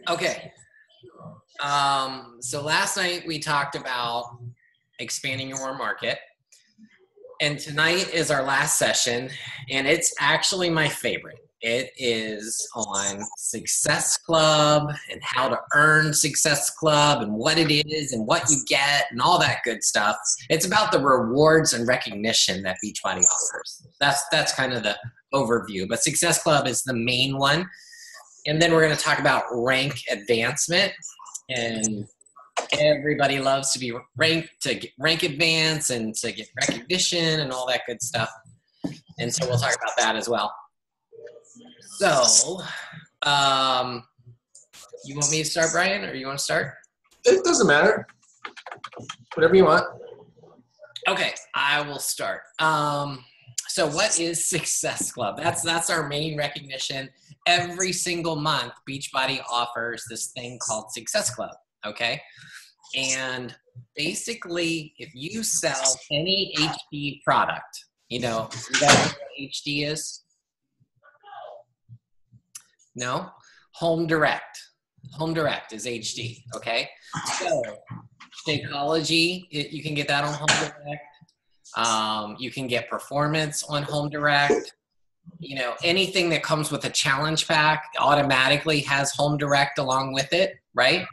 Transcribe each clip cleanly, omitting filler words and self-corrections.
Okay. So last night we talked about expanding your market, and tonight is our last session, and it's actually my favorite. It is on Success Club and how to earn Success Club and what it is and what you get and all that good stuff. It's about the rewards and recognition that Beachbody offers. That's kind of the overview, but Success Club is the main one. And then we're going to talk about rank advancement, and everybody loves to be ranked, to get rank advance and to get recognition and all that good stuff. And so we'll talk about that as well. So, you want me to start, Brian, or you want to start? It doesn't matter. Whatever you want. Okay, I will start. So what is Success Club? That's our main recognition. Every single month, Beachbody offers this thing called Success Club, okay? And basically, if you sell any HD product, you know what HD is? No? Home Direct. Home Direct is HD, okay? So, Shakeology, you can get that on Home Direct. You can get Performance on Home Direct. You know, anything that comes with a challenge pack automatically has Home Direct along with it, right?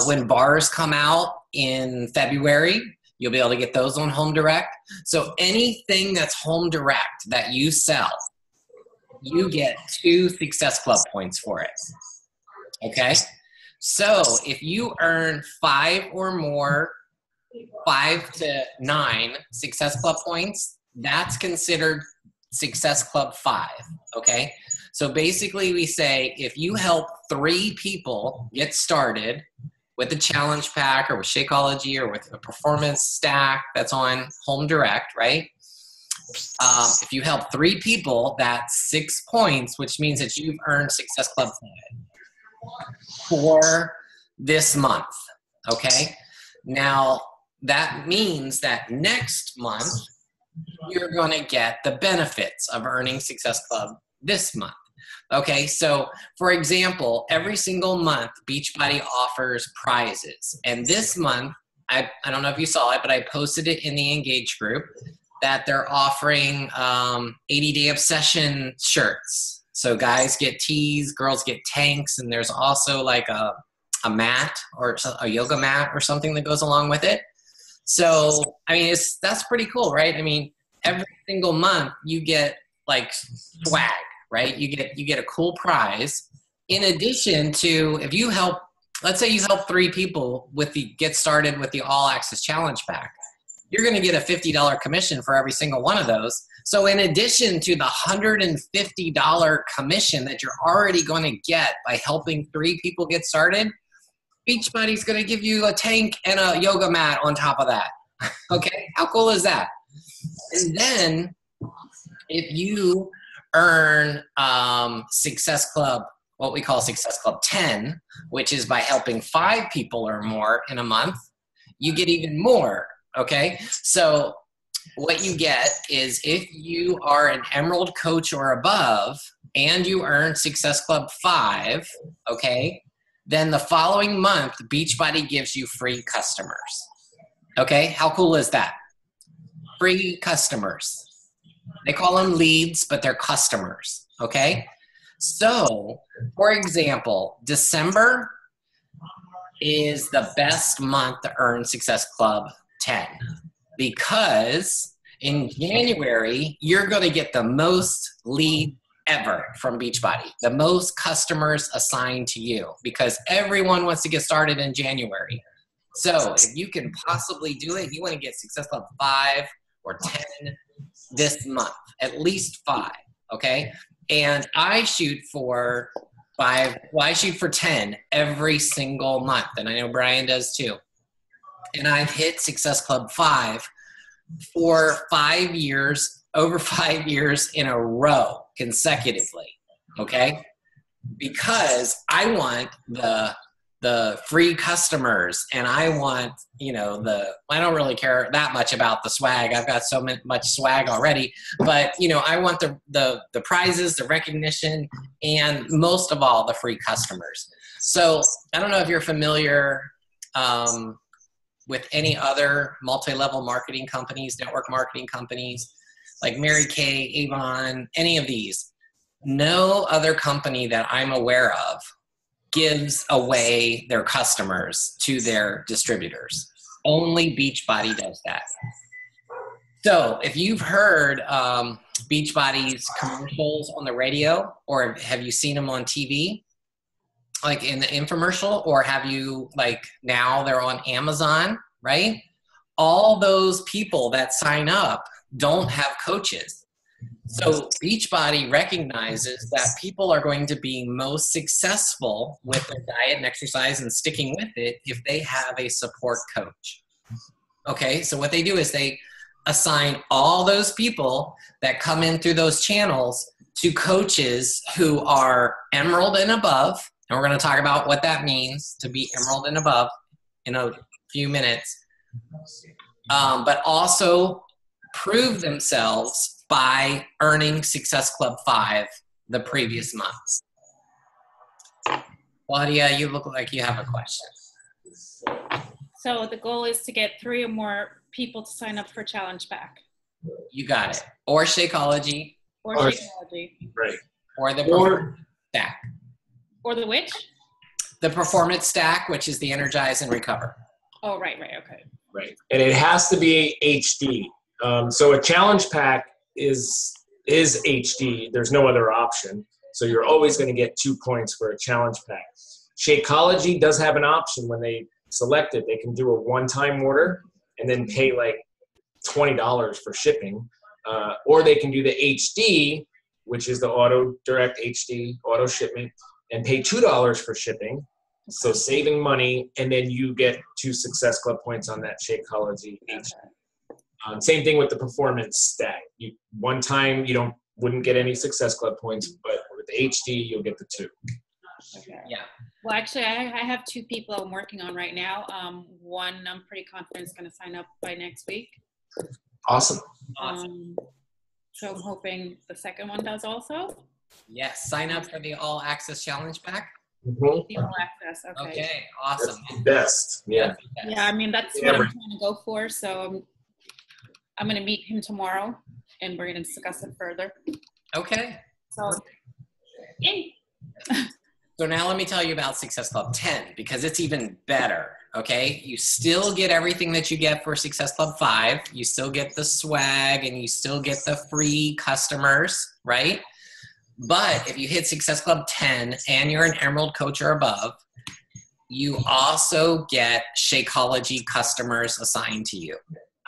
When bars come out in February, you'll be able to get those on Home Direct. So anything that's Home Direct that you sell, you get 2 Success Club points for it, okay? So if you earn 5 or more, 5 to 9 Success Club points, that's considered Success Club 5, okay? So basically we say if you help 3 people get started with a challenge pack or with Shakeology or with a performance stack that's on Home Direct, right? If you help 3 people, that's 6 points, which means that you've earned Success Club 5 for this month, okay? Now, that means that next month, you're going to get the benefits of earning Success Club this month. Okay, so for example, every single month, Beachbody offers prizes. And this month, I don't know if you saw it, but I posted it in the Engage group that they're offering 80-day obsession shirts. So guys get tees, girls get tanks, and there's also like a mat or a yoga mat or something that goes along with it. So, I mean, that's pretty cool, right? I mean, every single month you get like swag, right? You get a cool prize. In addition to, if you help, let's say you help 3 people get started with the All Access Challenge Pack, you're going to get a $50 commission for every single one of those. So in addition to the $150 commission that you're already going to get by helping 3 people get started, Beachbody's going to give you a tank and a yoga mat on top of that. Okay, how cool is that? And then if you earn Success Club, what we call Success Club 10, which is by helping 5 people or more in a month, you get even more, okay? So what you get is if you are an Emerald Coach or above and you earn Success Club 5, okay, then the following month, Beachbody gives you free customers. Okay, how cool is that? Free customers. They call them leads, but they're customers, okay? So, for example, December is the best month to earn Success Club 10 because in January, you're going to get the most lead ever from Beachbody, the most customers assigned to you because everyone wants to get started in January. So if you can possibly do it, you want to get Success Club 5 or 10 this month, at least 5, okay? And I shoot for 5, well, I shoot for 10 every single month, and I know Brian does too. And I've hit Success Club 5 for 5 years, over 5 years in a row consecutively, okay? Because I want the the free customers, and I want, I don't really care that much about the swag. I've got so much swag already, but I want the prizes, the recognition, and most of all, the free customers. So I don't know if you're familiar with any other multi-level marketing companies, network marketing companies, like Mary Kay, Avon, any of these. No other company that I'm aware of gives away their customers to their distributors. Only Beachbody does that. So if you've heard Beachbody's commercials on the radio, or have you seen them on TV, like in the infomercial, or have you, like now they're on Amazon, right? All those people that sign up don't have coaches. So Beachbody recognizes that people are going to be most successful with their diet and exercise and sticking with it if they have a support coach. Okay, so what they do is they assign all those people that come in through those channels to coaches who are Emerald and above, and we're going to talk about what that means to be Emerald and above in a few minutes, but also prove themselves by earning Success Club 5 the previous month. Claudia, you look like you have a question. So the goal is to get 3 or more people to sign up for Challenge Pack. You got it. Or Shakeology. Or Shakeology. Right. Or the Performance Stack. Or the which? The Performance Stack, which is the Energize and Recover. Oh, right, okay. Right. And it has to be HD. So a Challenge Pack is HD. There's no other option. So you're always going to get 2 points for a Challenge Pack. Shakeology does have an option when they select it. They can do a one-time order and then pay like $20 for shipping. Or they can do the HD, which is the auto direct HD auto shipment, and pay $2 for shipping. So saving money, and then you get 2 Success Club points on that Shakeology HD. Same thing with the Performance Stack. One time you wouldn't get any Success Club points, but with the HD you'll get the 2. Okay. Yeah. Well, actually, I have 2 people I'm working on right now. One I'm pretty confident is going to sign up by next week. Awesome. So I'm hoping the second one does also. Yes. Sign up for the All Access Challenge Pack. Mm-hmm. The all access. Okay. Okay. Awesome. That's the best. Yeah. Yeah. I mean, that's what I'm trying to go for. So I'm going to meet him tomorrow, and we're going to discuss it further. Okay. So, yay. So now let me tell you about Success Club 10, because it's even better, okay? You still get everything that you get for Success Club 5. You still get the swag, and you still get the free customers, right? But if you hit Success Club 10 and you're an Emerald coach or above, you also get Shakeology customers assigned to you.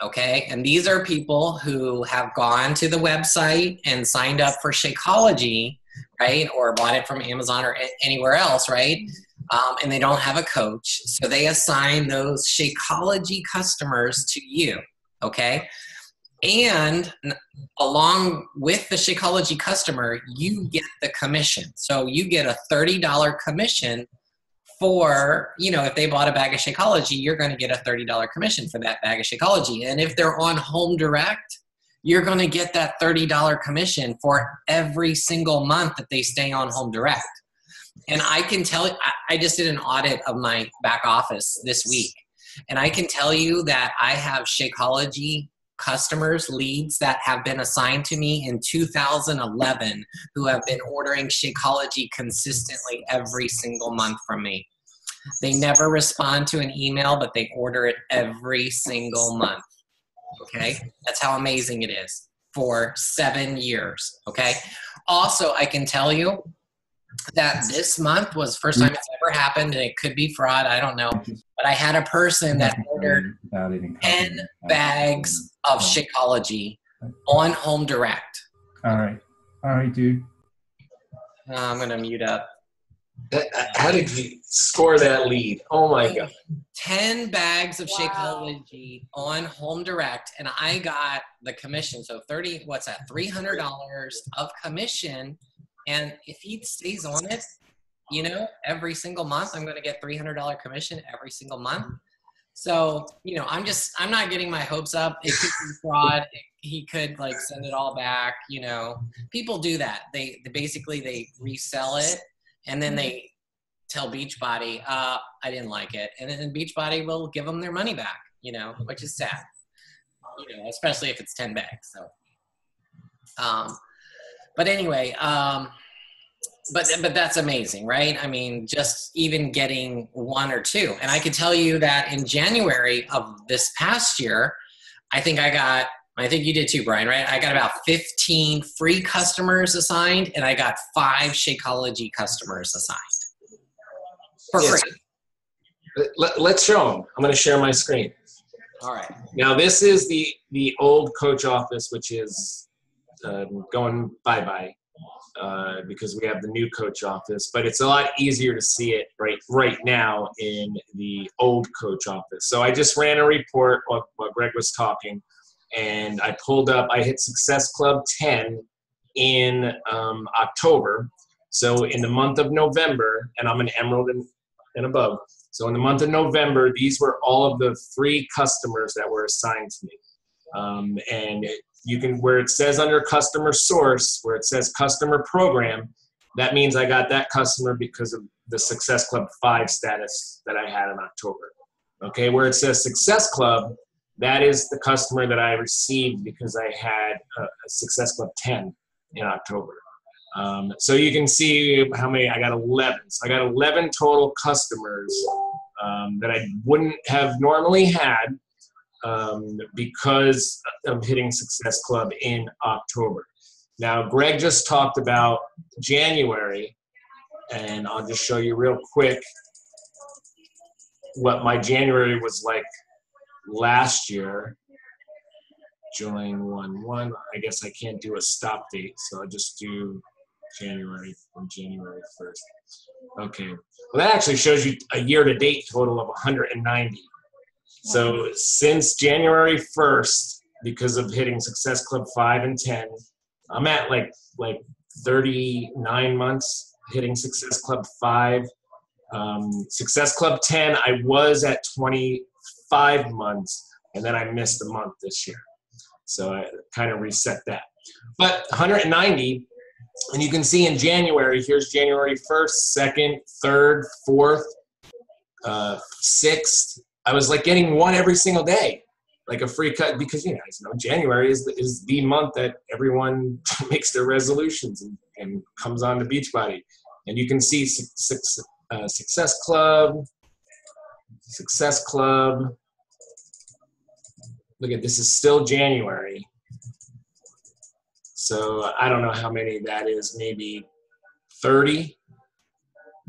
Okay, and these are people who have gone to the website and signed up for Shakeology, right? Or bought it from Amazon or anywhere else, right? And they don't have a coach. So they assign those Shakeology customers to you, okay? And along with the Shakeology customer, you get the commission. So you get a $30 commission for, if they bought a bag of Shakeology, you're going to get a $30 commission for that bag of Shakeology. And if they're on Home Direct, you're going to get that $30 commission for every single month that they stay on Home Direct. And I can tell you, I just did an audit of my back office this week. And I can tell you that I have Shakeology customers, leads that have been assigned to me in 2011 who have been ordering Shakeology consistently every single month from me. They never respond to an email, but they order it every single month. Okay? That's how amazing it is for 7 years. Okay? Also, I can tell you that this month was the first time it's ever happened, and it could be fraud, I don't know. But I had a person that ordered 10 bags of Shakeology on Home Direct. All right, dude. I'm going to mute up. How did you score that lead? Oh my God. 10 bags of Shakeology on Home Direct, and I got the commission. So $300 of commission. And if he stays on it, you know, every single month I'm going to get $300 commission every single month. So, you know, I'm not getting my hopes up. It could be fraud. He could like send it all back. You know, people do that. They basically they resell it and then they tell Beachbody, I didn't like it. And then Beachbody will give them their money back, you know, which is sad, you know, especially if it's 10 bags. So, but anyway, but that's amazing, right? I mean, just even getting one or two. And I can tell you that in January of this past year, I think you did too, Brian, right? I got about 15 free customers assigned, and I got 5 Shakeology customers assigned for free. Let's show them. I'm going to share my screen. All right. Now, this is the old coach office, which is going bye-bye. Because we have the new coach office, but it's a lot easier to see it right now in the old coach office. So I just ran a report while Greg was talking, and I hit Success Club 10 in October. So in the month of November, and I'm an Emerald and above. So in the month of November, these were all of the free customers that were assigned to me. And you can, where it says under customer source, where it says customer program, that means I got that customer because of the Success Club 5 status that I had in October. Okay, where it says Success Club, that is the customer that I received because I had a Success Club 10 in October. So you can see how many, I got 11. So I got 11 total customers that I wouldn't have normally had because of hitting Success Club in October. Now, Greg just talked about January, and I'll just show you real quick what my January was like last year. Join 1/1. I guess I can't do a stop date, so I'll just do January from January 1st. Okay. Well, that actually shows you a year-to-date total of 190. So since January 1st, because of hitting Success Club 5 and 10, I'm at like 39 months hitting Success Club 5. Success Club 10, I was at 25 months, and then I missed a month this year. So I kind of reset that. But 190, and you can see in January, here's January 1st, 2nd, 3rd, 4th, 6th. I was like getting one every single day, like a free cut, because you guys know January is the month that everyone makes their resolutions and comes on to Beachbody. And you can see Success Club. Look at this, is still January. So I don't know how many that is, maybe 30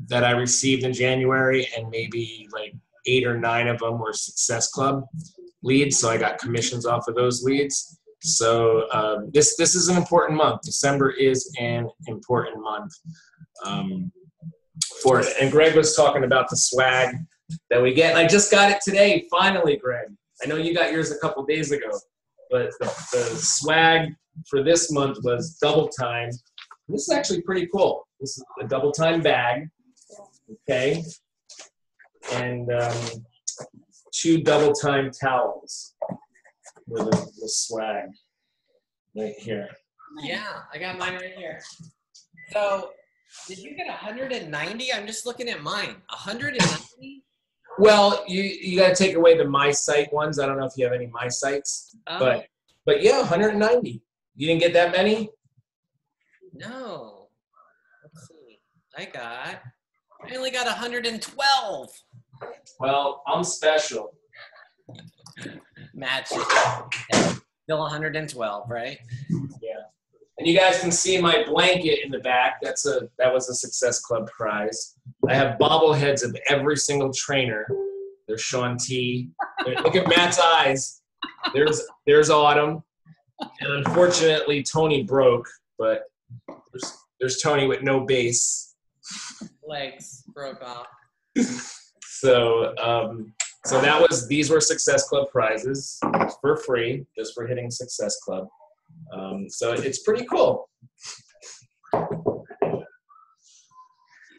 that I received in January, and maybe like 8 or 9 of them were Success Club leads, so I got commissions off of those leads. So this is an important month. December is an important month for it. And Greg was talking about the swag that we get, and I just got it today, finally, Greg. I know you got yours a couple days ago, but the swag for this month was Double Time. This is actually pretty cool. This is a Double Time bag, okay? And 2 Double Time towels with the swag right here. Yeah, I got mine right here. So, did you get 190? I'm just looking at mine. 190? Well, you got to take away the My Site ones. I don't know if you have any My Sites, but yeah, 190. You didn't get that many? No. Let's see. I only got 112. Well, I'm special. Match. Still 112, right? Yeah. And you guys can see my blanket in the back. That was a Success Club prize. I have bobbleheads of every single trainer. There's Sean T. Look at Matt's eyes. There's Autumn. And unfortunately, Tony broke, but there's Tony with no base. Legs broke off. So these were Success Club prizes for free, just for hitting Success Club. So it's pretty cool.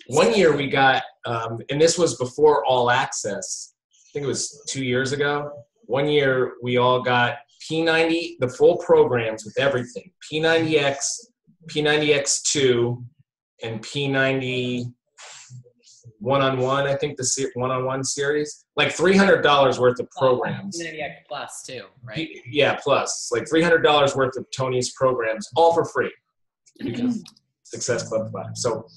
One year we got, and this was before All Access. I think it was 2 years ago. One year we all got P90, the full programs with everything. P90X, P90X2, and P90 one-on-one, I think the one-on-one series. Like $300 worth of programs. P90X Plus too, right? Yeah, plus. Like $300 worth of Tony's programs, all for free. Because Success Club 5. So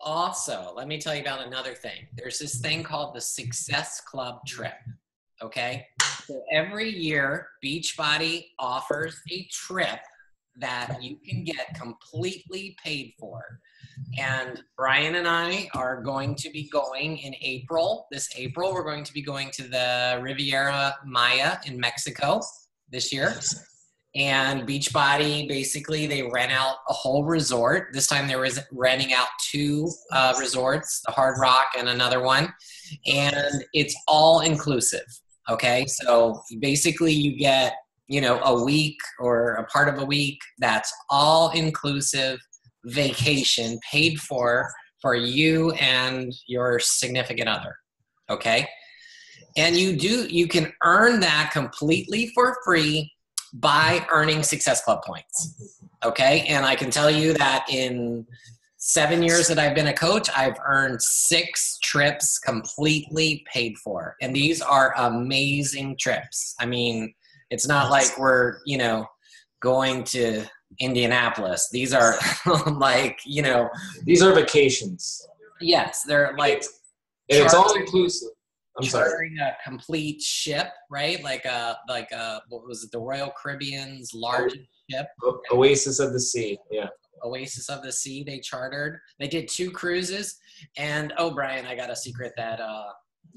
also, let me tell you about another thing. There's this thing called the Success Club trip, okay? So every year, Beachbody offers a trip that you can get completely paid for. And Brian and I are going to be going in April. This April, we're going to be going to the Riviera Maya in Mexico this year. And Beachbody, basically, they rent out a whole resort. This time they were renting out 2 resorts, the Hard Rock and another one. And it's all inclusive, okay? So basically you get, a week or a part of a week that's all inclusive vacation paid for you and your significant other, okay? And you can earn that completely for free by earning Success Club points, okay? And I can tell you that in 7 years that I've been a coach, I've earned 6 trips completely paid for. And these are amazing trips. I mean, it's not like we're, going to Indianapolis. These are like, these are vacations. Yes, they're like. And it's all inclusive. I'm sorry. Chartering a complete ship, right? Like what was it? The Royal Caribbean's largest ship. Oasis of the Sea. Yeah. Oasis of the Sea. They chartered. They did 2 cruises. And Brian, I got a secret that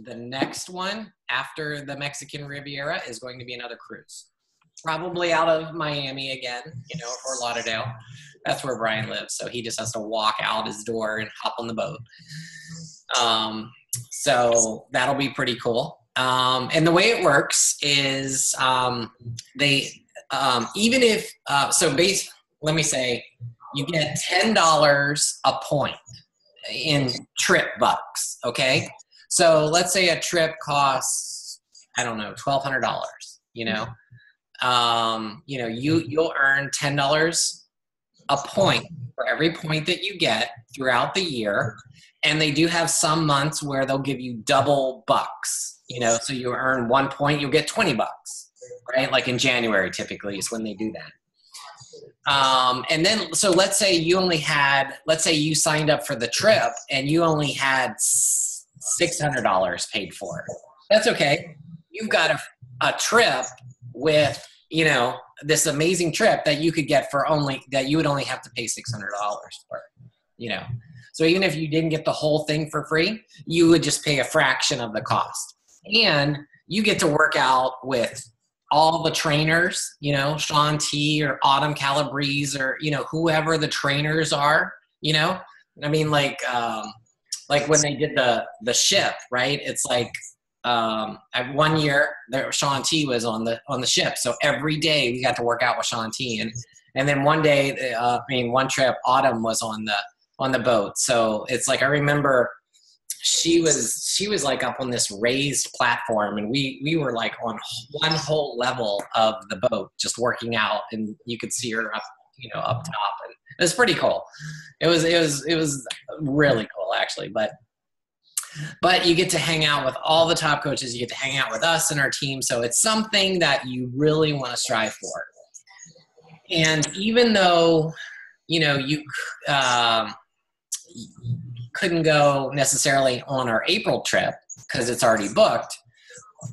the next one after the Mexican Riviera is going to be another cruise. Probably out of Miami again, Fort Lauderdale. That's where Brian lives. So he just has to walk out his door and hop on the boat. So that'll be pretty cool. And the way it works is they, even if, let me say, you get $10 a point in trip bucks, okay? So let's say a trip costs, I don't know, $1,200, you'll earn $10 a point for every point that you get throughout the year. And they do have some months where they'll give you double bucks, so you earn 1 point, you'll get $20, right? Like in January, typically is when they do that. And then, so let's say you signed up for the trip and you only had $600 paid for it. That's okay. You've got a trip with, this amazing trip that you could get that you would only have to pay $600 for, So even if you didn't get the whole thing for free, you would just pay a fraction of the cost. And you get to work out with all the trainers, Shaun T or Autumn Calabrese or, whoever the trainers are, I mean, like when they did the ship, right? It's like, at 1 year, Shaun T was on the ship. So every day we got to work out with Shaun T. And then one day, one trip, Autumn was on the boat. So it's like, I remember she was like up on this raised platform and we were like on one whole level of the boat, just working out, and you could see her up, up top. And it was pretty cool. It was really cool actually, but you get to hang out with all the top coaches. You get to hang out with us and our team. So it's something that you really want to strive for. And even though, you couldn't go necessarily on our April trip because it's already booked,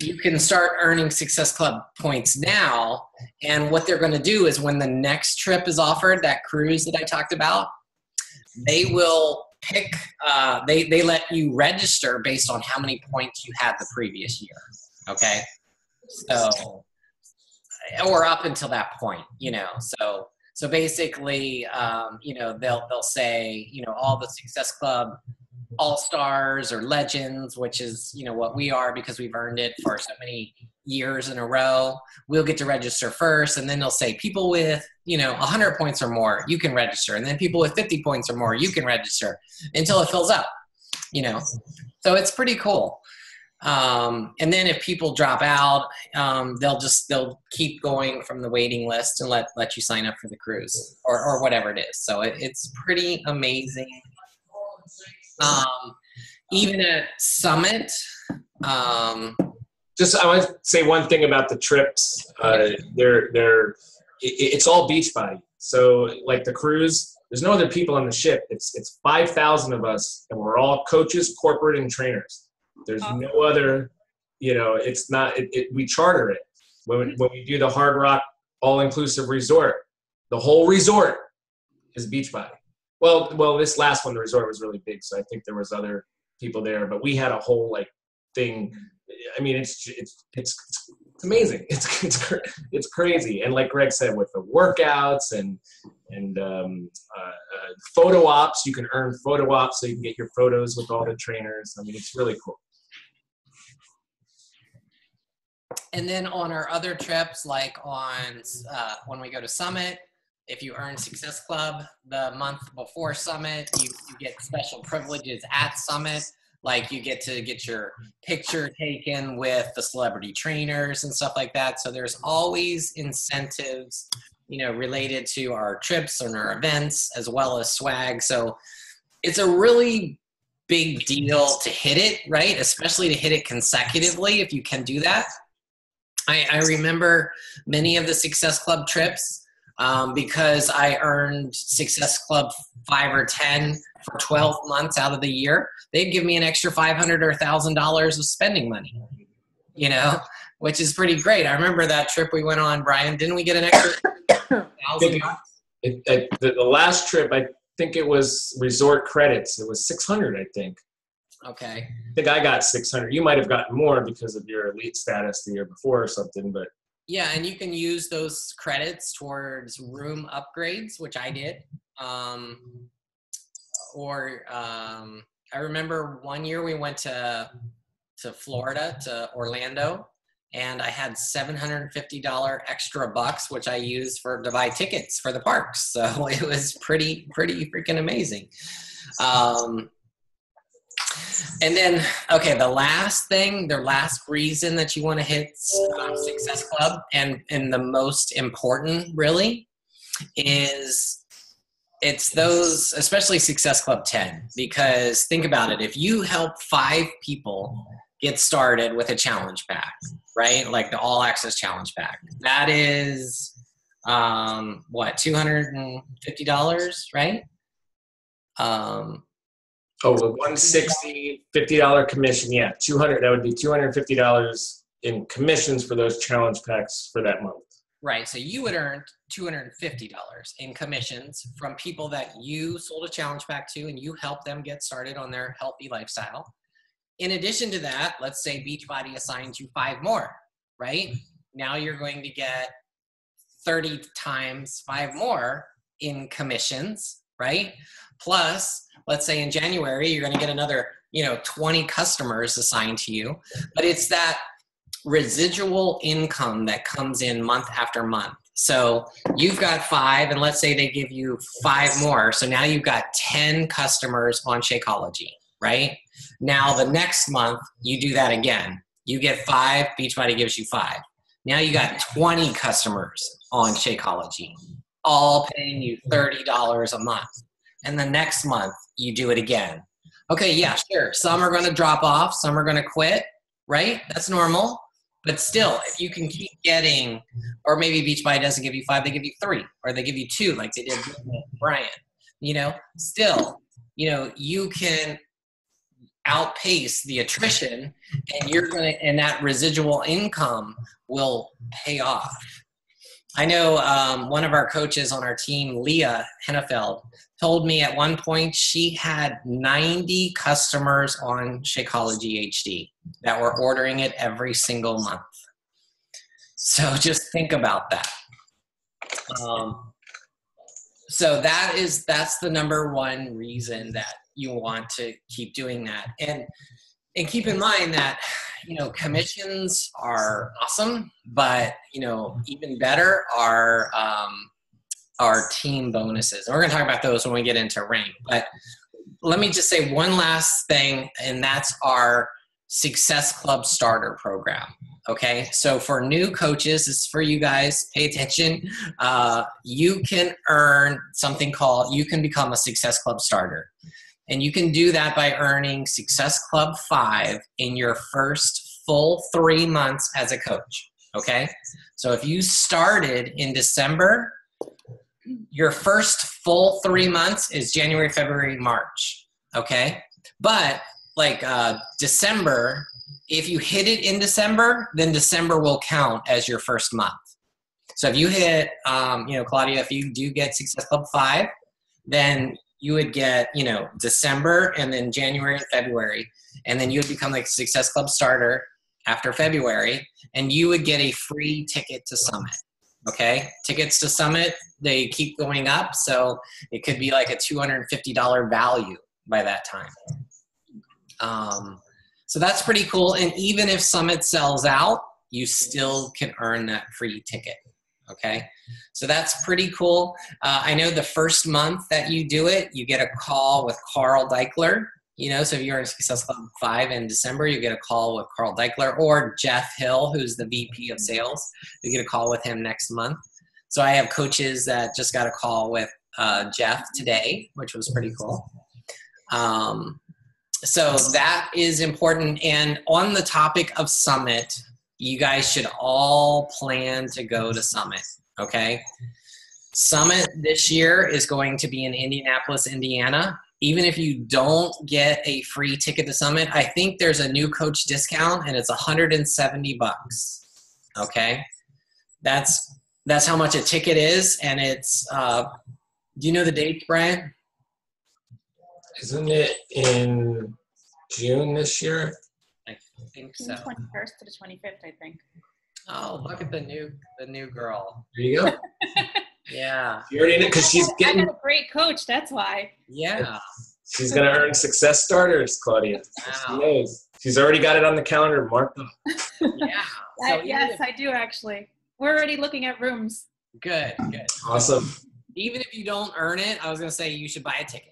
you can start earning Success Club points now. And what they're going to do is when the next trip is offered, that cruise that I talked about, they will pick, they let you register based on how many points you had the previous year. Okay. So, or up until that point, so basically, they'll say, all the Success Club all-stars or legends, which is, what we are because we've earned it for so many years in a row. We'll get to register first, and then they'll say people with, 100 points or more, you can register. And then people with 50 points or more, you can register until it fills up, So it's pretty cool. And then if people drop out, they'll keep going from the waiting list and let you sign up for the cruise or whatever it is. So it's pretty amazing. Even at Summit, I want to say one thing about the trips. It's all Beachbody. So like the cruise, there's no other people on the ship. It's 5,000 of us, and we're all coaches, corporate, and trainers. There's no other, it's not, we charter it. When we do the Hard Rock all-inclusive resort, the whole resort is Beachbody. Well, this last one, the resort was really big, so I think there was other people there, but we had a whole thing. I mean, it's amazing. It's crazy. And like Greg said, with the workouts and photo ops, you can earn photo ops so you can get your photos with all the trainers. I mean, it's really cool. And then on our other trips, like when we go to Summit, if you earn Success Club the month before Summit, you get special privileges at Summit. Like you get to get your picture taken with the celebrity trainers and stuff like that. So there's always incentives, related to our trips and our events as well as swag. So it's a really big deal to hit it, right? Especially to hit it consecutively if you can do that. I remember many of the Success Club trips because I earned Success Club 5 or 10 for 12 months out of the year. They'd give me an extra $500 or $1,000 of spending money, which is pretty great. I remember that trip we went on, Brian. Didn't we get an extra $1,000? The last trip, I think it was resort credits. It was 600, I think. Okay. I think I got 600. You might have gotten more because of your elite status the year before or something, but. Yeah, and you can use those credits towards room upgrades, which I did. I remember one year we went to Florida, to Orlando, and I had $750 extra bucks, which I used to buy tickets for the parks. So it was pretty freaking amazing. And then, okay, the last reason that you want to hit Success Club, and the most important really, is it's those, especially Success Club 10, because think about it. If you help 5 people get started with a challenge pack, right? Like the all access challenge pack, that is, $250, right? The $160, $50 commission. Yeah, $200. That would be $250 in commissions for those challenge packs for that month. Right. So you would earn $250 in commissions from people that you sold a challenge pack to, and you help them get started on their healthy lifestyle. In addition to that, let's say Beachbody assigns you 5 more, right? Now you're going to get 30 times 5 more in commissions, right? Plus, let's say in January, you're going to get another, 20 customers assigned to you. But it's that residual income that comes in month after month. So you've got 5, and let's say they give you 5 more. So now you've got 10 customers on Shakeology, right? Now the next month, you do that again. You get 5, Beachbody gives you 5. Now you got 20 customers on Shakeology, all paying you $30 a month. And the next month, you do it again. Okay, yeah, sure. Some are going to drop off. Some are going to quit, right? That's normal. But still, if you can keep getting, or maybe Beachbody doesn't give you 5, they give you 3, or they give you 2 like they did with Brian. Still, you can outpace the attrition, and that residual income will pay off. I know one of our coaches on our team, Leah Hennefeld, told me at one point she had 90 customers on Shakeology HD that were ordering it every single month. So just think about that. So that's the number one reason that you want to keep doing that. And keep in mind that, commissions are awesome, but, even better are team bonuses. And we're going to talk about those when we get into rank. But let me just say one last thing, and that's our Success Club Starter Program. Okay, so for new coaches, this is for you guys, pay attention. You can earn something called, you can become a Success Club starter. And you can do that by earning Success Club 5 in your first full 3 months as a coach. Okay, so if you started in December, your first full 3 months is January, February, March. Okay, but like December, if you hit it in December, then December will count as your first month. So if you hit, Claudia, if you do get Success Club 5, then you would get, December and then January and February. And then you would become like Success Club starter after February, and you would get a free ticket to Summit. Okay? Tickets to Summit, they keep going up. So it could be like a $250 value by that time. So that's pretty cool. And even if Summit sells out, you still can earn that free ticket. Okay. So that's pretty cool. I know the first month that you do it, you get a call with Carl Deichler. So if you're in Success Club 5 in December, you get a call with Carl Deichler or Jeff Hill, who's the VP of sales. You get a call with him next month. So I have coaches that just got a call with Jeff today, which was pretty cool. So that is important. And on the topic of Summit, you guys should all plan to go to Summit, okay? Summit this year is going to be in Indianapolis, Indiana. Even if you don't get a free ticket to Summit, I think there's a new coach discount, and it's $170, okay? That's how much a ticket is, and it's, do you know the dates, Brian? Isn't it in June this year? I think June so. 21st to the 25th, I think. Oh, look at the new girl. There you go. Yeah. You already know, because she's I getting, got a great coach, that's why. Yeah. she's going to earn success starters, Claudia. She Wow. knows. She's already got it on the calendar marked up. Yeah. So Yes, I do actually. We're already looking at rooms. Good. Awesome. Even if you don't earn it, I was going to say you should buy a ticket.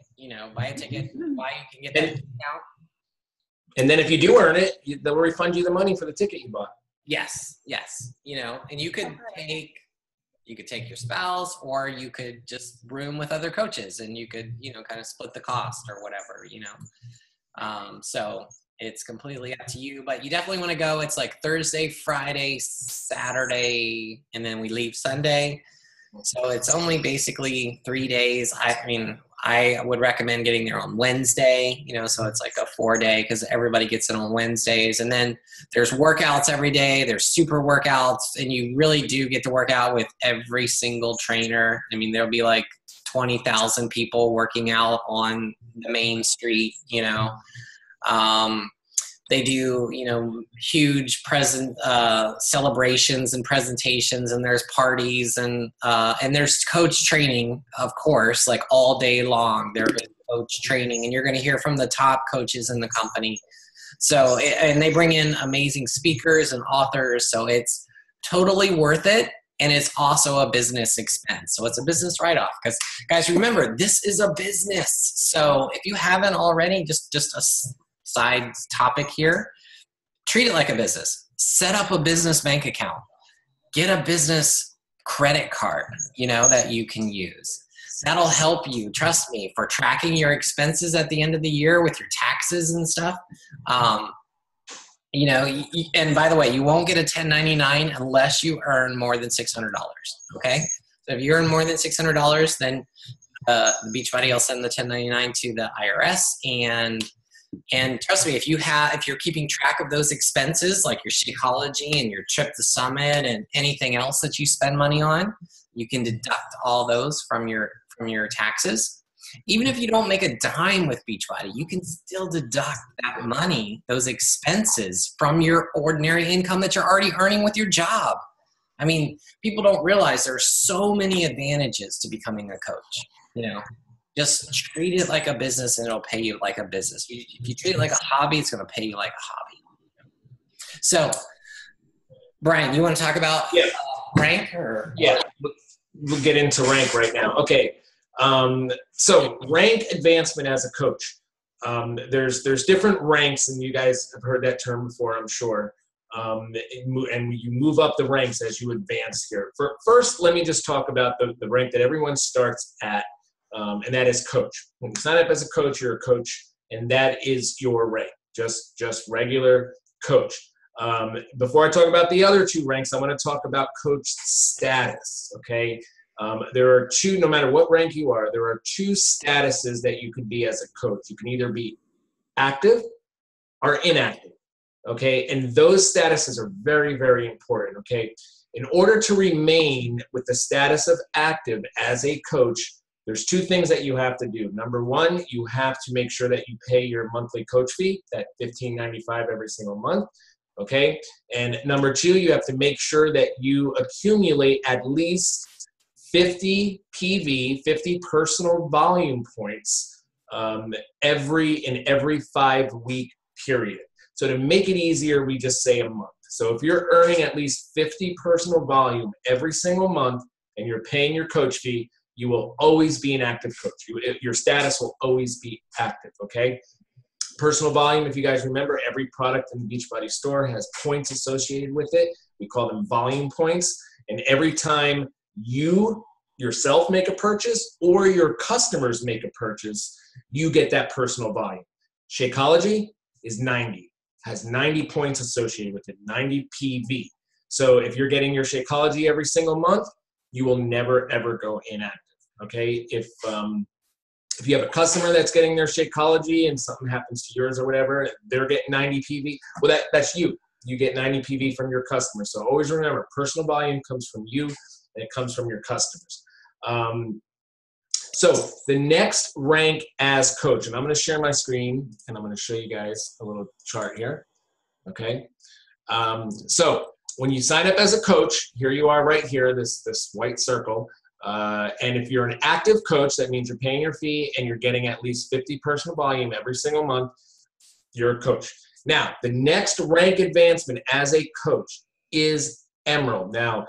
Buy a ticket. Why you can get that discount. And then if you do earn it, they'll refund you the money for the ticket you bought. Yes. And you could take your spouse, or you could just room with other coaches, and you could, kind of split the cost or whatever, So it's completely up to you, but you definitely want to go. It's like Thursday, Friday, Saturday, and then we leave Sunday. So it's only basically 3 days. I would recommend getting there on Wednesday, so it's like a 4-day, because everybody gets it on Wednesdays. And then there's workouts every day. There's super workouts, and you really do get to work out with every single trainer. There'll be like 20,000 people working out on the main street, They do, huge celebrations and presentations, and there's parties, and there's coach training, of course, like all day long. There is coach training, and you're going to hear from the top coaches in the company. So, and they bring in amazing speakers and authors. So it's totally worth it. And it's also a business expense. So it's a business write-off, because guys, remember, this is a business. So if you haven't already, just a side topic here, treat it like a business. Set up a business bank account. Get a business credit card, that you can use. That'll help you, trust me, for tracking your expenses at the end of the year with your taxes and stuff. And by the way, you won't get a 1099 unless you earn more than $600, okay? So if you earn more than $600, then the Beachbody will send the 1099 to the IRS. And trust me, if you're keeping track of those expenses, like your Shakeology and your trip to Summit and anything else that you spend money on, you can deduct all those from your taxes. Even if you don't make a dime with Beachbody, you can still deduct that money, those expenses, from your ordinary income that you're already earning with your job. People don't realize there are so many advantages to becoming a coach. Just treat it like a business and it'll pay you like a business. If you treat it like a hobby, it's going to pay you like a hobby. So, Brian, you want to talk about rank? Or Yeah, we'll get into rank right now. Okay, so rank advancement as a coach. There's different ranks, and you guys have heard that term before, I'm sure. And you move up the ranks as you advance here. First, let me just talk about the rank that everyone starts at, and that is coach. When you sign up as a coach, you're a coach, and that is your rank, just regular coach. Before I talk about the other two ranks, I want to talk about coach status, okay? There are two, no matter what rank you are, there are two statuses that you could be as a coach. You can either be active or inactive, okay? And those statuses are very, very important, okay? In order to remain with the status of active as a coach, there's two things that you have to do. Number one, you have to make sure that you pay your monthly coach fee, that $15.95 every single month. Okay, and number two, you have to make sure that you accumulate at least 50 PV, 50 personal volume points every 5-week period. So to make it easier, we just say a month. So if you're earning at least 50 personal volume every single month and you're paying your coach fee, you will always be an active coach. Your status will always be active, okay? Personal volume, if you guys remember, every product in the Beachbody store has points associated with it. We call them volume points. And every time you yourself make a purchase or your customers make a purchase, you get that personal volume. Shakeology is 90, has 90 points associated with it, 90 PV. So if you're getting your Shakeology every single month, you will never, ever go inactive, okay? If you have a customer that's getting their Shakeology and something happens to yours or whatever, they're getting 90 PV. Well, that's you. You get 90 PV from your customer. So always remember, personal volume comes from you and it comes from your customers. So the next rank as coach, and I'm going to share my screen and I'm going to show you guys a little chart here. Okay. So when you sign up as a coach, here you are right here, this white circle. And if you're an active coach, that means you're paying your fee and you're getting at least 50 personal volume every single month, you're a coach. Now, the next rank advancement as a coach is Emerald. Now,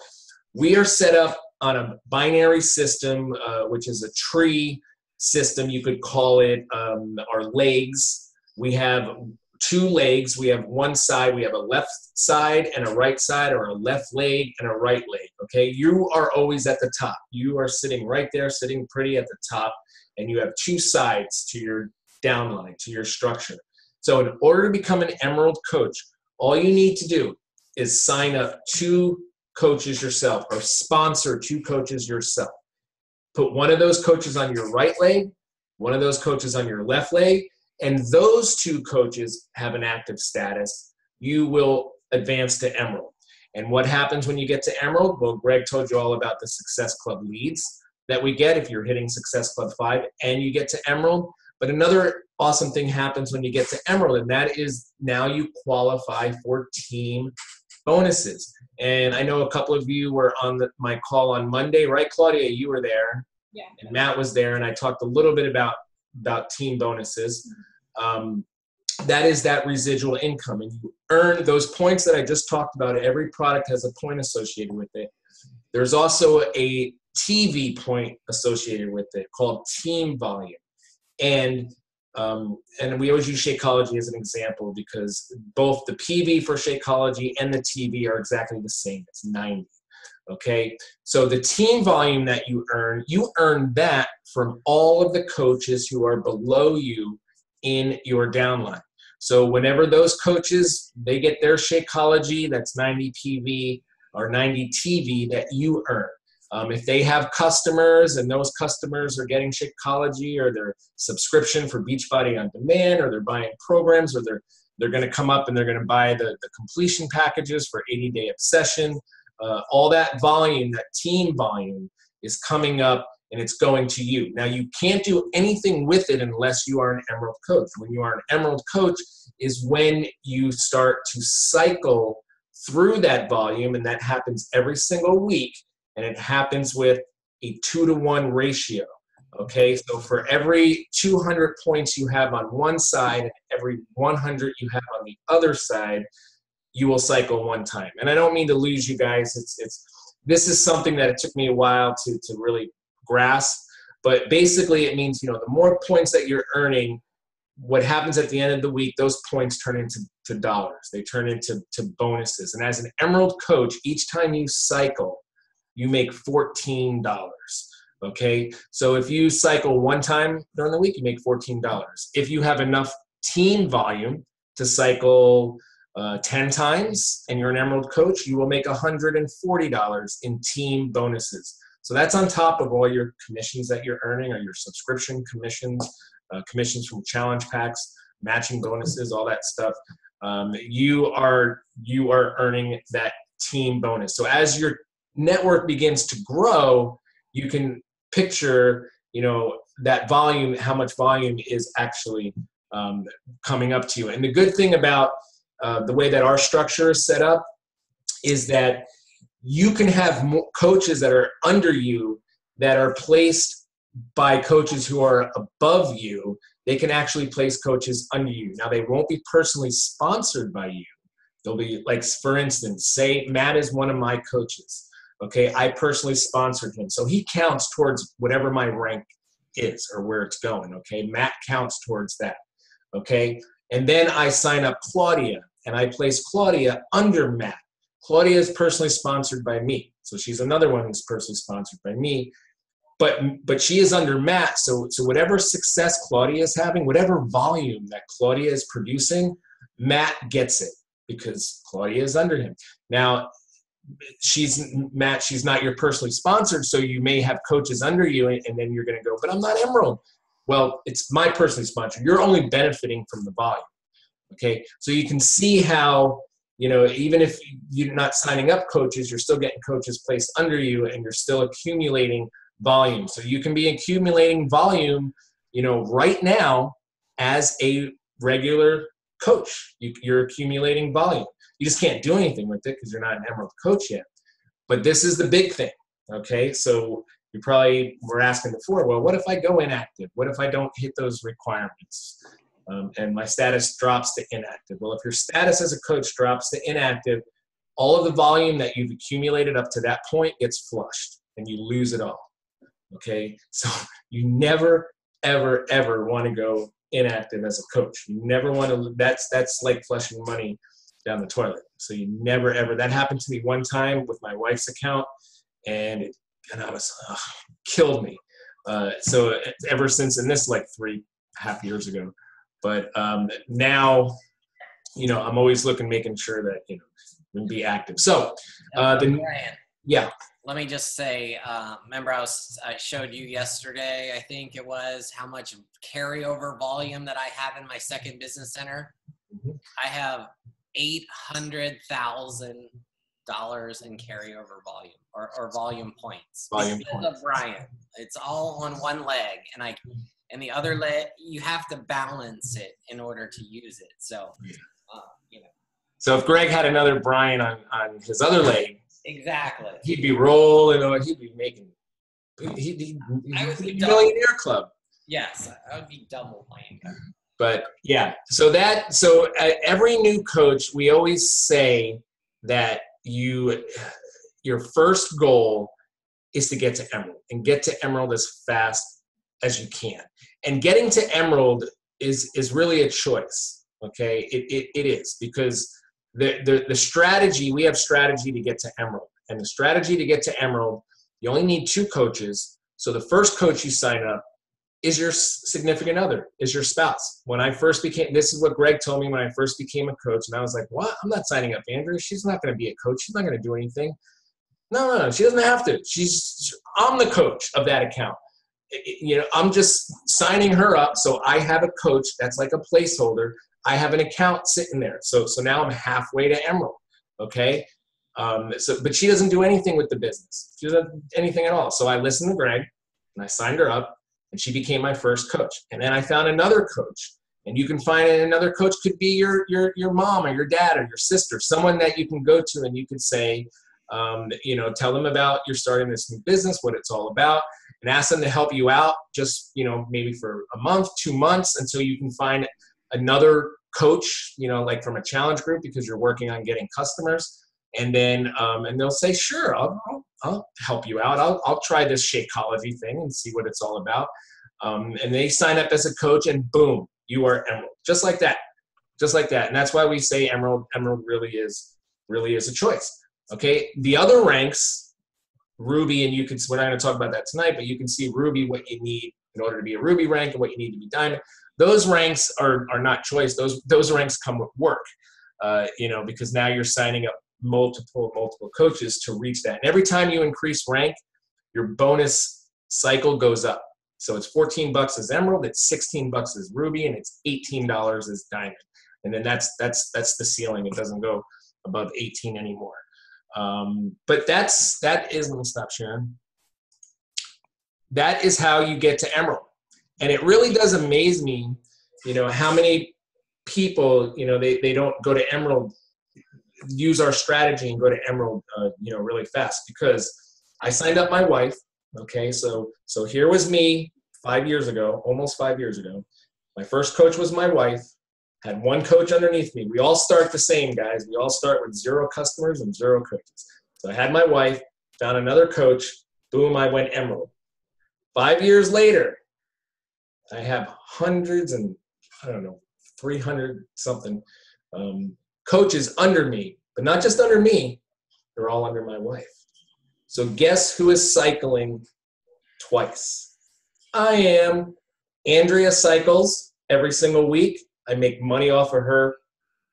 we are set up on a binary system, which is a tree system. You could call it our legs. We have two legs. We have one side. We have a left side and a right side, or a left leg and a right leg, okay? You are always at the top. You are sitting right there, sitting pretty at the top, and you have two sides to your downline, to your structure. So in order to become an Emerald coach, all you need to do is sign up 2 coaches yourself, or sponsor 2 coaches yourself. Put one of those coaches on your right leg, one of those coaches on your left leg, and those 2 coaches have an active status. You will advance to Emerald. And what happens when you get to Emerald? Well, Greg told you all about the Success Club leads that we get if you're hitting Success Club 5 and you get to Emerald. But another awesome thing happens when you get to Emerald, and that is now you qualify for team bonuses. And I know a couple of you were on my call on Monday, right, Claudia? You were there. Yeah. And Matt was there, and I talked a little bit about team bonuses. That is that residual income, and you earn those points that I just talked about. Every product has a point associated with it. There's also a TV point associated with it called team volume. And we always use Shakeology as an example because both the PV for Shakeology and the TV are exactly the same. It's 90. Okay, so the team volume that you earn that from all of the coaches who are below you in your downline. So whenever those coaches, they get their Shakeology, that's 90 PV or 90 TV that you earn. If they have customers and those customers are getting Shakeology or their subscription for Beachbody On Demand, or they're buying programs, or they're going to come up and they're going to buy the completion packages for 80-day obsession, all that volume, that team volume is coming up and it's going to you. Now, you can't do anything with it unless you are an Emerald coach. When you are an Emerald coach is when you start to cycle through that volume, and that happens every single week, and it happens with a 2-to-1 ratio. Okay, so for every 200 points you have on one side and every 100 you have on the other side, you will cycle one time. And I don't mean to lose you guys. This is something that it took me a while to really grasp. But basically it means, the more points that you're earning, what happens at the end of the week, those points turn into dollars. They turn into bonuses. And as an Emerald coach, each time you cycle, you make $14. Okay, so if you cycle one time during the week, you make $14. If you have enough team volume to cycle 10 times and you're an Emerald coach, you will make $140 in team bonuses. So that's on top of all your commissions that you're earning, or your subscription commissions, commissions from challenge packs, matching bonuses, all that stuff. You are earning that team bonus. So as your network begins to grow, you can picture, that volume, how much volume is actually coming up to you. And the good thing about the way that our structure is set up is that you can have coaches that are under you that are placed by coaches who are above you. They can actually place coaches under you. Now, they won't be personally sponsored by you. They'll be, like, for instance, say Matt is one of my coaches. Okay, I personally sponsored him. So he counts towards whatever my rank is or where it's going. Okay, Matt counts towards that. Okay, and then I sign up Claudia and I place Claudia under Matt. Claudia is personally sponsored by me. So she's another one who's personally sponsored by me. But she is under Matt. So whatever success Claudia is having, whatever volume that Claudia is producing, Matt gets it because Claudia is under him. Now, Matt, she's not your personally sponsored, so you may have coaches under you, and then you're going to go, but I'm not Emerald. Well, it's my personally sponsored. You're only benefiting from the volume. Okay, so you can see how, even if you're not signing up coaches, you're still getting coaches placed under you, and you're still accumulating volume. So you can be accumulating volume, right now as a regular coach. You're accumulating volume. You just can't do anything with it because you're not an Emerald coach yet. But this is the big thing, okay? So you probably were asking before, well, what if I go inactive? What if I don't hit those requirements? And my status drops to inactive. Well, if your status as a coach drops to inactive, all of the volume that you've accumulated up to that point gets flushed and you lose it all, okay? So you never, ever, ever want to go inactive as a coach. You never want to, that's like flushing money down the toilet. So you never, ever, that happened to me one time with my wife's account, and I was, killed me. So ever since, and this like 3.5 years ago, but now, I'm always making sure that, we be active. So Brian, yeah. let me just say, remember I showed you yesterday, I think it was, how much carryover volume that I have in my second business center. Mm-hmm. I have $800,000 in carryover volume or volume points. Because of Brian. It's all on one leg, and the other leg, you have to balance it in order to use it. So, So if Greg had another Brian on his other leg, exactly, he'd be rolling, or he'd be making, he'd be millionaire club. Yes, I would be double my income. But yeah, so every new coach, we always say that your first goal is to get to Emerald, and get to Emerald as fast as you can. And getting to Emerald is really a choice. Okay, it is, because the strategy, we have strategy to get to Emerald, and the strategy to get to Emerald, you only need 2 coaches. So the first coach you sign up is your significant other, is your spouse. When I first became, this is what Greg told me when I first became a coach, and I was like, what? I'm not signing up Andrea. She's not going to be a coach. She's not going to do anything. No, she doesn't have to. I'm the coach of that account. I'm just signing her up, so I have a coach that's like a placeholder. I have an account sitting there. So now I'm halfway to Emerald, okay? But she doesn't do anything with the business. She doesn't do anything at all. So I listened to Greg, and I signed her up, and she became my first coach. And then I found another coach, and you can find another coach, could be your mom or your dad or your sister, someone that you can go to, and you could say, tell them about you're starting this new business, what it's all about. and ask them to help you out just, maybe for a month, 2 months, until you can find another coach, like from a challenge group, because you're working on getting customers. And then, and they'll say, sure, I'll help you out. I'll try this Shakeology thing and see what it's all about. And they sign up as a coach, and boom, you are Emerald. Just like that. And that's why we say Emerald really is a choice. Okay. The other ranks, Ruby, and we're not going to talk about that tonight, but you can see Ruby, what you need in order to be a Ruby rank and what you need to be Diamond. Those ranks are not choice. Those ranks come with work, because now you're signing up multiple coaches to reach that. And every time you increase rank, your bonus cycle goes up. So it's $14 as Emerald, it's $16 as Ruby, and it's $18 as Diamond. And then that's the ceiling. It doesn't go above 18 anymore. But that is, let me stop sharing. That is how you get to Emerald. And it really does amaze me, how many people, they don't go to Emerald, use our strategy and go to Emerald, really fast, because I signed up my wife. Okay. So here was me 5 years ago, almost 5 years ago. My first coach was my wife. Had one coach underneath me. We all start the same, guys. We all start with 0 customers and 0 coaches. So I had my wife, found another coach, boom, I went Emerald. 5 years later, I have hundreds and 300 something coaches under me, but not just under me, they're all under my wife. So guess who is cycling twice? I am. Andrea cycles every single week. I make money off of her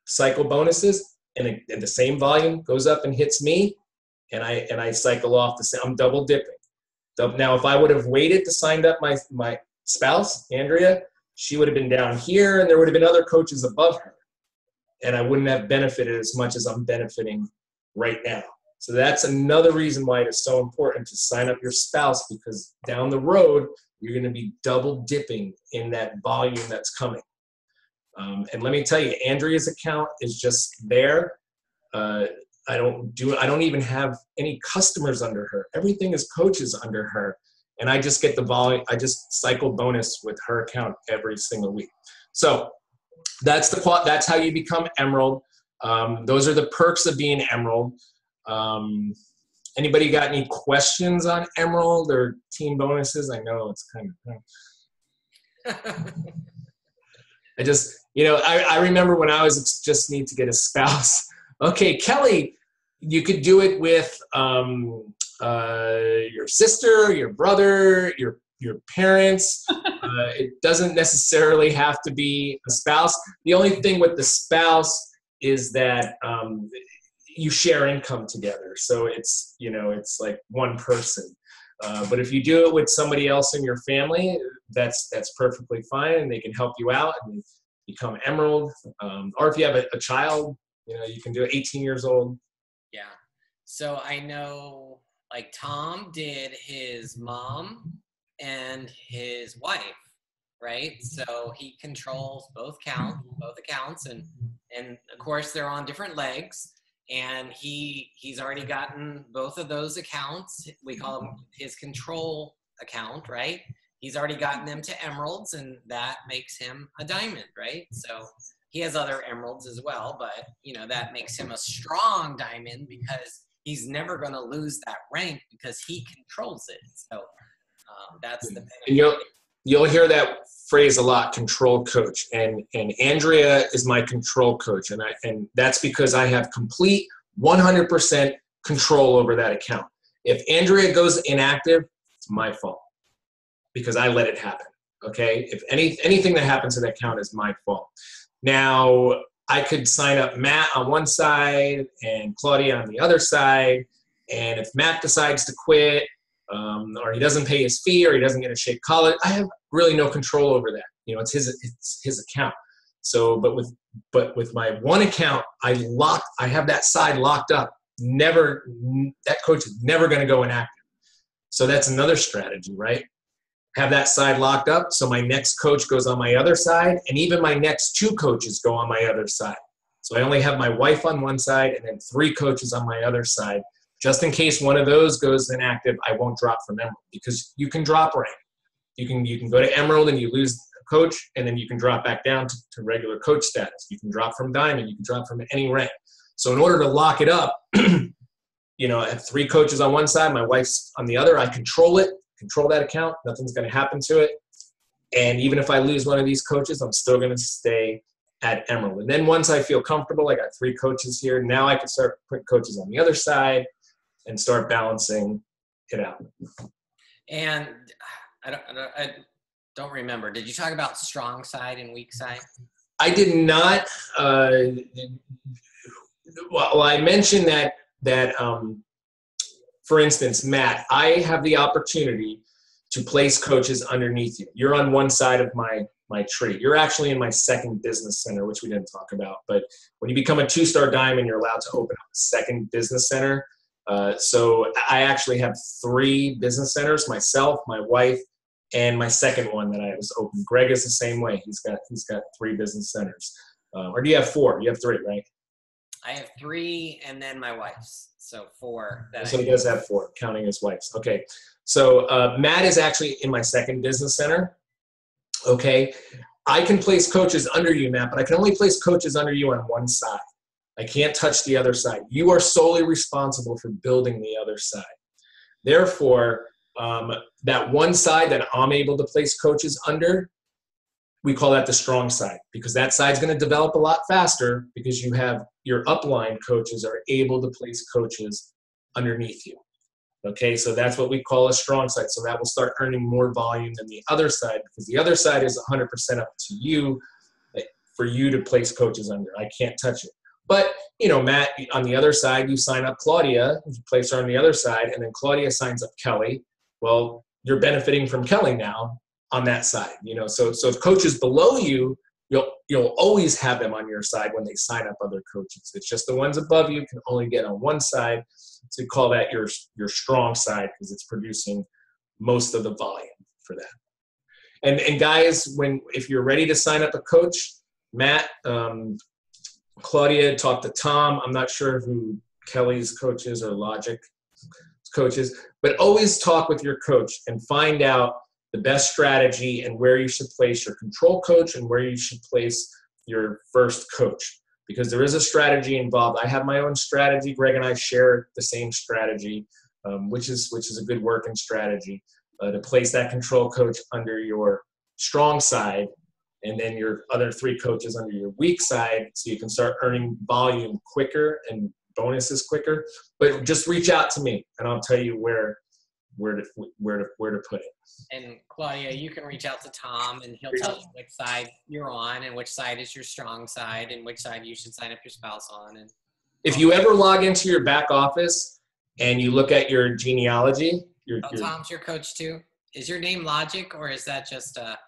cycle bonuses, and the same volume goes up and hits me, and I cycle off the same. I'm double dipping. Now, if I would have waited to sign up my spouse, Andrea, she would have been down here, and there would have been other coaches above her, and I wouldn't have benefited as much as I'm benefiting right now. So that's another reason why it is so important to sign up your spouse, because down the road, you're going to be double dipping in that volume that's coming. And let me tell you, Andrea's account is just there. I don't even have any customers under her. Everything is coaches under her. And I just get the volume. I just cycle bonus with her account every single week. So that's how you become Emerald. Those are the perks of being Emerald. Anybody got any questions on Emerald or team bonuses? I know it's kind of, I remember when I was just need to get a spouse. Okay, Kelly, you could do it with your sister, your brother, your parents. It doesn't necessarily have to be a spouse. The only thing with the spouse is that you share income together. So it's like one person. But if you do it with somebody else in your family, that's perfectly fine, and they can help you out and become Emerald. Or if you have a child, you can do it 18 years old. Yeah. So I know, like, Tom did his mom and his wife, right? So he controls both accounts, and of course they're on different legs. And he's already gotten both of those accounts. We call them his control account, right? He's already gotten them to Emeralds, and that makes him a Diamond, right? So he has other Emeralds as well, but that makes him a strong Diamond, because he's never going to lose that rank because he controls it. So that's the benefit. And you'll hear that phrase a lot, control coach. And Andrea is my control coach. And that's because I have complete 100% control over that account. If Andrea goes inactive, it's my fault, because I let it happen. Okay. If anything that happens to that account is my fault. Now, I could sign up Matt on one side and Claudia on the other side. And if Matt decides to quit, or he doesn't pay his fee, or he doesn't get a Shakeology, I have really no control over that. It's his account. So, but with my one account, I have that side locked up. That coach is never going to go inactive. So that's another strategy, right? Have that side locked up, so my next coach goes on my other side, and even my next 2 coaches go on my other side. So I only have my wife on one side and then 3 coaches on my other side. Just in case one of those goes inactive, I won't drop from Emerald, because you can drop rank. You can go to Emerald and you lose a coach, and then you can drop back down to regular coach status. You can drop from Diamond. You can drop from any rank. So in order to lock it up, you know, I have 3 coaches on one side, my wife's on the other. I control it, control that account. Nothing's going to happen to it. And even if I lose one of these coaches, I'm still going to stay at Emerald. And then once I feel comfortable, I got 3 coaches here. Now I can start putting coaches on the other side and start balancing it out. And I don't remember. Did you talk about strong side and weak side? I did not. Well, I mentioned that for instance, Matt, I have the opportunity to place coaches underneath you. You're on one side of my tree. You're actually in my second business center, which we didn't talk about. But when you become a 2-star diamond, you're allowed to open up a second business center. So I actually have 3 business centers, myself, my wife, and my second one that I was open. Greg is the same way. He's got 3 business centers. Or do you have 4? You have 3, right? I have 3 and then my wife's. So 4. So he does have 4, counting his wife's. Okay. So Matt is actually in my second business center. Okay. I can place coaches under you, Matt, but I can only place coaches under you on one side. I can't touch the other side. You are solely responsible for building the other side. Therefore, that one side that I'm able to place coaches under, we call that the strong side, because that side's going to develop a lot faster because you have your upline coaches are able to place coaches underneath you. Okay, so that's what we call a strong side. So that will start earning more volume than the other side, because the other side is 100% up to you for you to place coaches under. I can't touch it. But, you know, Matt, on the other side, you sign up Claudia, you place her on the other side, and then Claudia signs up Kelly. Well, you're benefiting from Kelly now on that side, you know. So if coaches below you, you'll always have them on your side when they sign up other coaches. It's just the ones above you can only get on one side. So you call that your strong side, because it's producing most of the volume for that. And guys, if you're ready to sign up a coach, Matt, Claudia, talk to Tom. I'm not sure who Kelly's coach is or Logic coaches, but always talk with your coach and find out the best strategy and where you should place your control coach and where you should place your first coach, because there is a strategy involved. I have my own strategy. Greg and I share the same strategy, which is a good working strategy to place that control coach under your strong side, and then your other 3 coaches under your weak side, so you can start earning volume quicker and bonuses quicker. But just reach out to me and I'll tell you where to put it. And Claudia, you can reach out to Tom and he'll tell you which side you're on and which side is your strong side and which side you should sign up your spouse on. And if you ever log into your back office and you look at your genealogy, Tom's your coach too. Is your name Logic, or is that just a?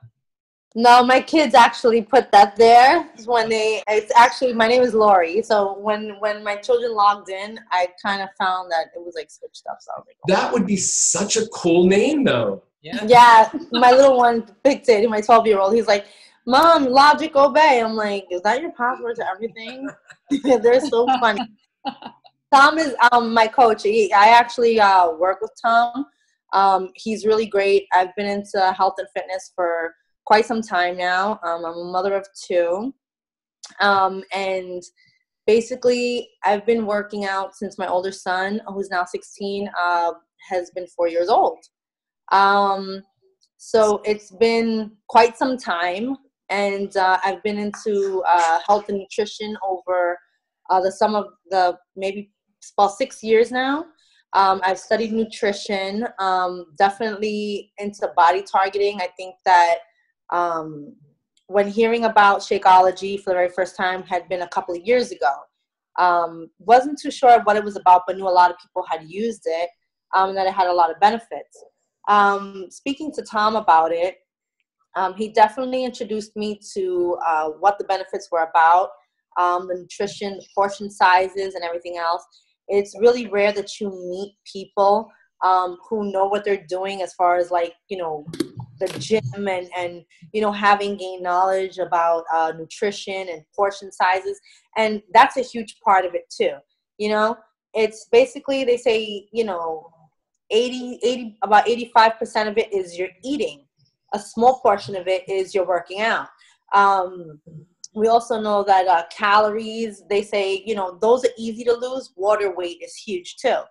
No, my kids actually put that there it's actually, my name is Lori. So when my children logged in, I kind of found that it was like switched up. So I was like, oh. That would be such a cool name though. Yeah, my little one picked it, my 12-year-old. He's like, Mom, Logic Obey. I'm like, is that your password to everything? They're so funny. Tom is my coach. I actually work with Tom. He's really great. I've been into health and fitness for quite some time now. I'm a mother of 2. And basically, I've been working out since my older son, who's now 16, has been 4 years old. So it's been quite some time, and I've been into health and nutrition over maybe about 6 years now. I've studied nutrition, definitely into body targeting. I think that when hearing about Shakeology for the very first time had been a couple of years ago. Wasn't too sure what it was about, but knew a lot of people had used it, and that it had a lot of benefits. Speaking to Tom about it, he definitely introduced me to what the benefits were about, the nutrition, the portion sizes, and everything else. It's really rare that you meet people who know what they're doing as far as, like, you know, the gym and you know, having gained knowledge about nutrition and portion sizes. And that's a huge part of it too. You know, it's basically, they say, you know, about 85% of it is your eating. A small portion of it is your working out. We also know that calories, they say, you know, those are easy to lose. Water weight is huge too,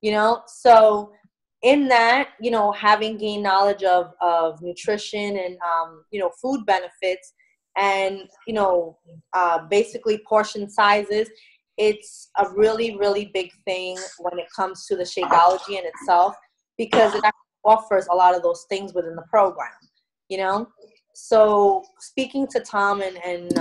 you know? So in that, you know, having gained knowledge of nutrition and, you know, food benefits and, you know, basically portion sizes, it's a really, really big thing when it comes to the Shakeology in itself, because it actually offers a lot of those things within the program, you know? So speaking to Tom and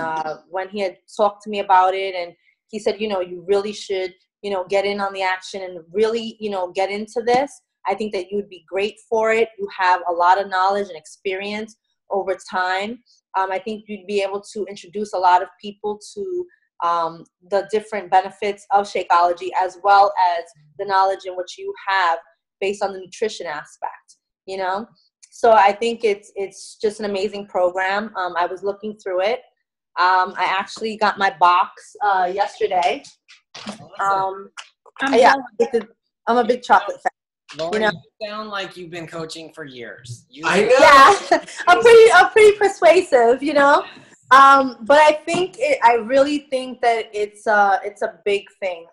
when he had talked to me about it, and he said, you know, you really should, you know, get in on the action and really, you know, get into this. I think that you would be great for it. You have a lot of knowledge and experience over time. I think you'd be able to introduce a lot of people to the different benefits of Shakeology, as well as the knowledge in which you have based on the nutrition aspect, you know? So I think it's just an amazing program. I was looking through it. I actually got my box yesterday. Awesome. Yeah, I'm a big chocolate fan. Lauren, You know? you sound like you've been coaching for years. I know. Yeah, I'm pretty persuasive, you know. But I really think that it's a big thing.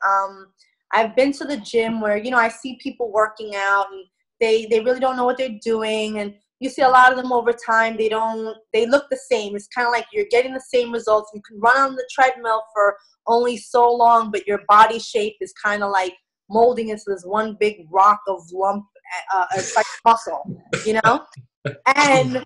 I've been to the gym where, you know, I see people working out and they really don't know what they're doing, and you see a lot of them over time, they look the same. It's kind of like you're getting the same results. You can run on the treadmill for only so long, but your body shape is kind of like molding into this one big rock of lump. It's like muscle, you know? And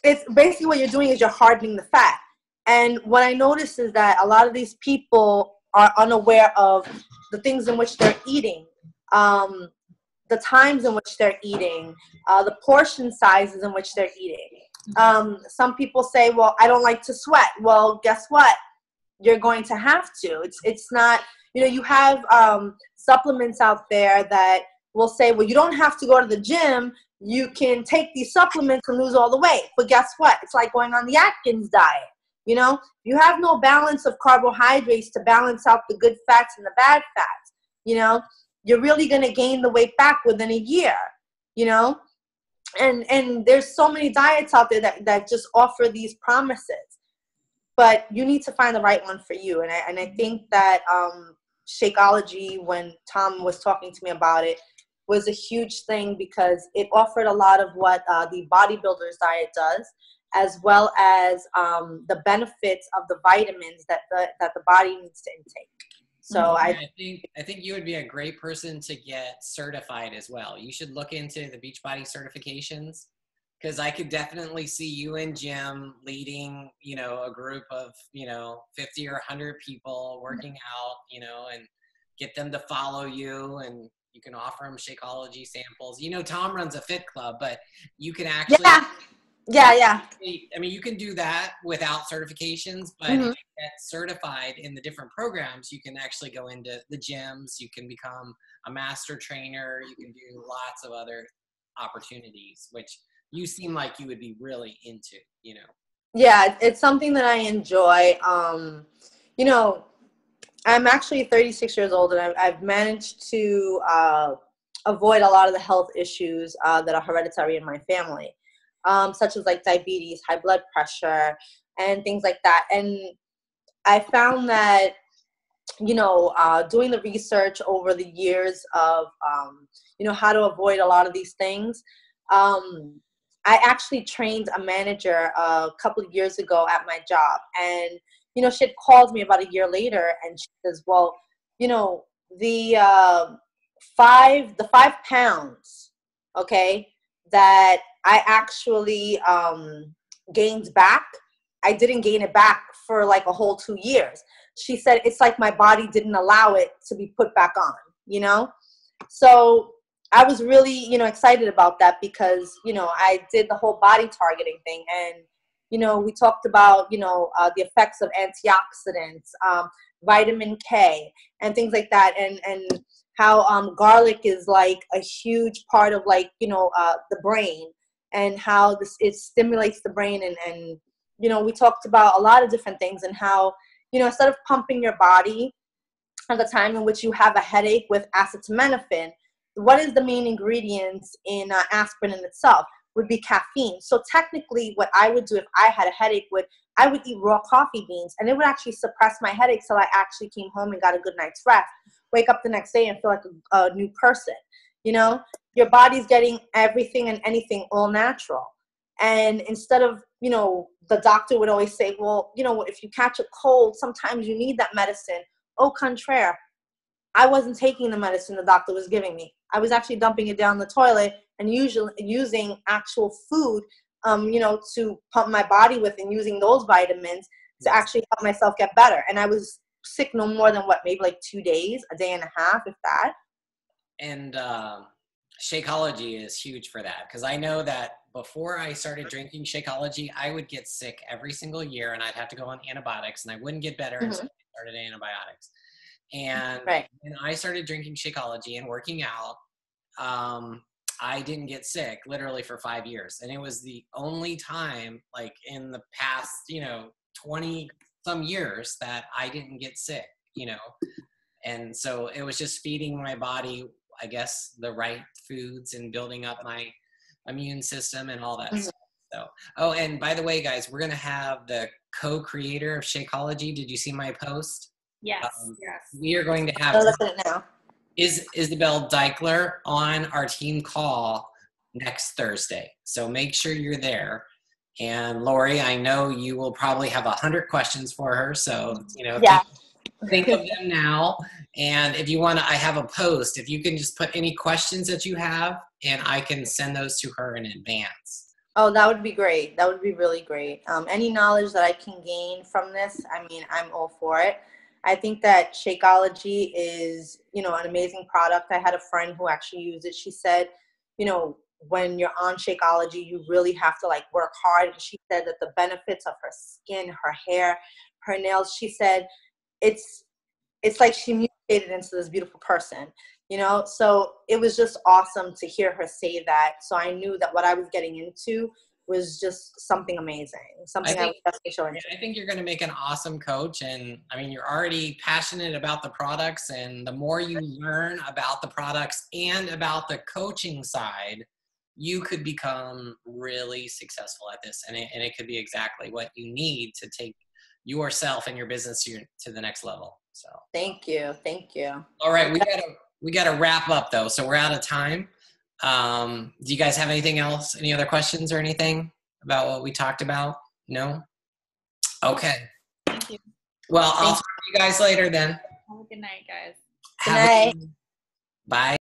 it's basically what you're doing is you're hardening the fat. And what I noticed is that a lot of these people are unaware of the things in which they're eating, the times in which they're eating, the portion sizes in which they're eating. Some people say, well, I don't like to sweat. Well, guess what? You're going to have to. It's not, you know, you have supplements out there that will say, well, you don't have to go to the gym. You can take these supplements and lose all the weight. But guess what? It's like going on the Atkins diet. You know, you have no balance of carbohydrates to balance out the good fats and the bad fats. You know, you're really going to gain the weight back within a year, you know, and there's so many diets out there that just offer these promises, but you need to find the right one for you. And I think that Shakeology, when Tom was talking to me about it, was a huge thing because it offered a lot of what the bodybuilder's diet does, as well as the benefits of the vitamins that the body needs to intake. So I think you would be a great person to get certified as well. You should look into the Beachbody certifications, because I could definitely see you in gym leading, you know, a group of, you know, 50 or 100 people working out, you know, and get them to follow you, and you can offer them Shakeology samples. You know, Tom runs a fit club, but you can actually Yeah. I mean, you can do that without certifications, but if you get certified in the different programs, you can actually go into the gyms, you can become a master trainer, you can do lots of other opportunities, which you seem like you would be really into, you know. Yeah, it's something that I enjoy. You know, I'm actually 36 years old, and I've managed to avoid a lot of the health issues that are hereditary in my family. Such as like diabetes, high blood pressure, and things like that. And I found that, you know, doing the research over the years of, you know, how to avoid a lot of these things, I actually trained a manager a couple of years ago at my job. And, you know, she had called me about a year later, and she says, well, you know, the 5 pounds, okay, that I actually gained back, I didn't gain it back for like a whole 2 years. She said it's like my body didn't allow it to be put back on, you know? So I was really, you know, excited about that because, you know, I did the whole body targeting thing. And, you know, we talked about, you know, the effects of antioxidants, vitamin K, and things like that. And how garlic is like a huge part of like, you know, the brain, and how it stimulates the brain. And, you know, we talked about a lot of different things, and how, you know, instead of pumping your body at the time in which you have a headache with acetaminophen, what is the main ingredients in aspirin in itself? Would be caffeine. So technically what I would do if I had a headache I would eat raw coffee beans, and it would actually suppress my headache till I actually came home and got a good night's rest. Wake up the next day and feel like a new person. You know, your body's getting everything and anything all natural. And instead of, you know, the doctor would always say, well, you know, if you catch a cold, sometimes you need that medicine. Au contraire, I wasn't taking the medicine the doctor was giving me. I was actually dumping it down the toilet and usually using actual food, you know, to pump my body with, and using those vitamins to actually help myself get better. And I was sick no more than maybe like 2 days, a day and a half, if that. And Shakeology is huge for that, because I know that before I started drinking Shakeology, I would get sick every single year, and I'd have to go on antibiotics, and I wouldn't get better until I started antibiotics. And when I started drinking Shakeology and working out, I didn't get sick literally for 5 years. And it was the only time, like in the past, you know, 20 some years that I didn't get sick, you know. And so it was just feeding my body, I guess, the right foods and building up my immune system and all that stuff. So, oh, and by the way, guys, we're going to have the co-creator of Shakeology. Did you see my post? Yes, We are going to have I'll look at it now. Isabel Deichler on our team call next Thursday. So make sure you're there. And Lori, I know you will probably have 100 questions for her. So, you know, think of them now. And if you want to, I have a post. If you can just put any questions that you have, and I can send those to her in advance. Oh, that would be great. That would be really great. Any knowledge that I can gain from this, I mean, I'm all for it. I think that Shakeology is, you know, an amazing product. I had a friend who actually used it. She said, you know, when you're on Shakeology, you really have to like work hard. And she said that the benefits of her skin, her hair, her nails, she said it's like she mutated into this beautiful person, you know? So it was just awesome to hear her say that. So I knew that what I was getting into was just something amazing, something I was definitely showing. I think you're going to make an awesome coach. And I mean, you're already passionate about the products, and the more you learn about the products and about the coaching side, you could become really successful at this. And it could be exactly what you need to take yourself and your business to the next level. So thank you. All right, we gotta wrap up though, so we're out of time. Do you guys have anything else? Any other questions or anything about what we talked about? No? Okay. Thank you. Well, I'll talk to you guys later then. Have a good night, guys. Good night. Bye.